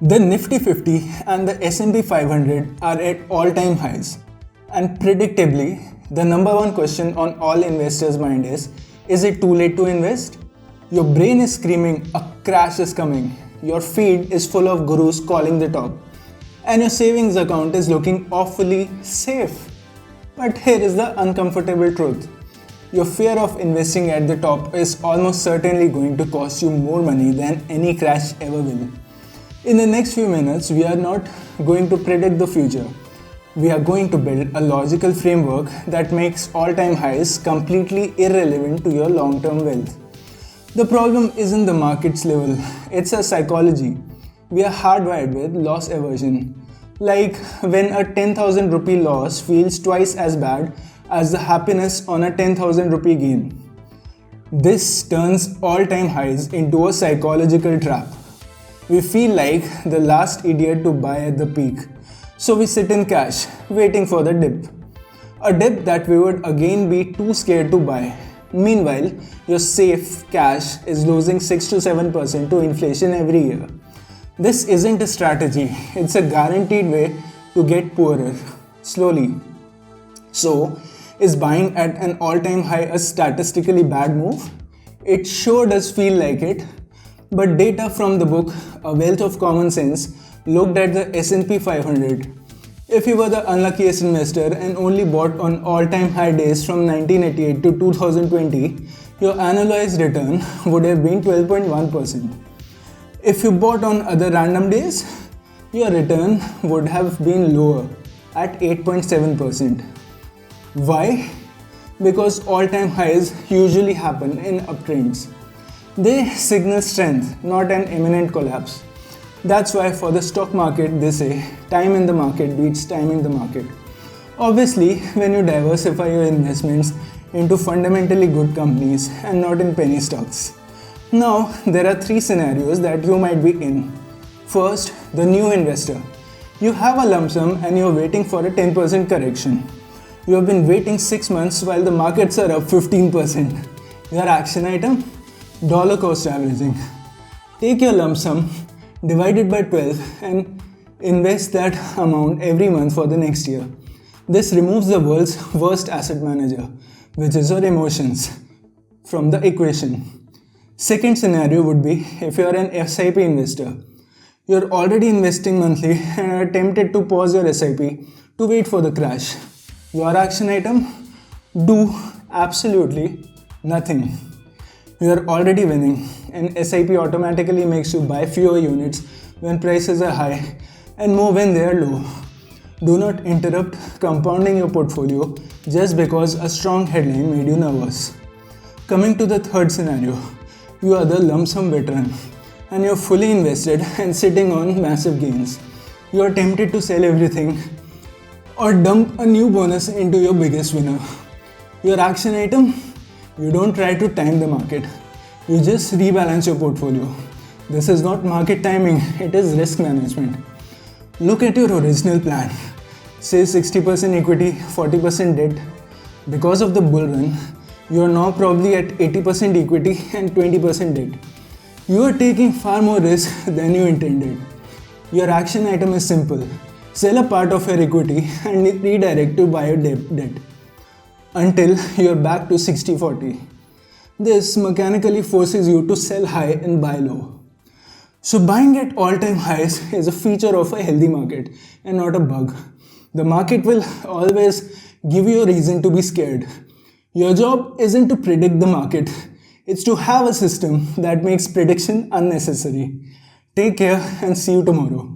The Nifty 50 and the S&P 500 are at all-time highs. And predictably, the number one question on all investors' mind is it too late to invest? Your brain is screaming, a crash is coming. Your feed is full of gurus calling the top. And your savings account is looking awfully safe. But here is the uncomfortable truth. Your fear of investing at the top is almost certainly going to cost you more money than any crash ever will. In the next few minutes, we are not going to predict the future. We are going to build a logical framework that makes all-time highs completely irrelevant to your long-term wealth. The problem isn't the market's level, it's a psychology. We are hardwired with loss aversion. Like when a 10,000 rupee loss feels twice as bad as the happiness on a 10,000 rupee gain. This turns all-time highs into a psychological trap. We feel like the last idiot to buy at the peak. So we sit in cash, waiting for the dip. A dip that we would again be too scared to buy. Meanwhile, your safe cash is losing 6 to 7% to inflation every year. This isn't a strategy, it's a guaranteed way to get poorer, slowly. So, is buying at an all-time high a statistically bad move? It sure does feel like it. But data from the book A Wealth of Common Sense looked at the S&P 500. If you were the unluckiest investor and only bought on all-time high days from 1988 to 2020, your annualized return would have been 12.1%. If you bought on other random days, your return would have been lower at 8.7%. Why? Because all-time highs usually happen in uptrends. They signal strength, not an imminent collapse. That's why for the stock market they say time in the market beats time in the market. Obviously, when you diversify your investments into fundamentally good companies and not in penny stocks. Now, there are three scenarios that you might be in. First, the new investor. You have a lump sum and you're waiting for a 10% correction. You have been waiting 6 months while the markets are up 15%. Your action item? Dollar cost averaging. Take your lump sum, divide it by 12 and invest that amount every month for the next year. This removes the world's worst asset manager, which is your emotions, from the equation. Second scenario would be if you are an SIP investor. You're already investing monthly and are tempted to pause your SIP to wait for the crash. Your action item? Do absolutely nothing. You are already winning, and SIP automatically makes you buy fewer units when prices are high and more when they are low. Do not interrupt compounding your portfolio just because a strong headline made you nervous. Coming to the third scenario, you are the lump sum veteran and you are fully invested and sitting on massive gains. You are tempted to sell everything or dump a new bonus into your biggest winner. Your action item? You don't try to time the market. You just rebalance your portfolio. This is not market timing, it is risk management. Look at your original plan. Say 60% equity, 40% debt. Because of the bull run, you are now probably at 80% equity and 20% debt. You are taking far more risk than you intended. Your action item is simple. Sell a part of your equity and redirect to buy your debt until you're back to 60-40. This mechanically forces you to sell high and buy low. So buying at all-time highs is a feature of a healthy market and not a bug. The market will always give you a reason to be scared. Your job isn't to predict the market, it's to have a system that makes prediction unnecessary. Take care and see you tomorrow.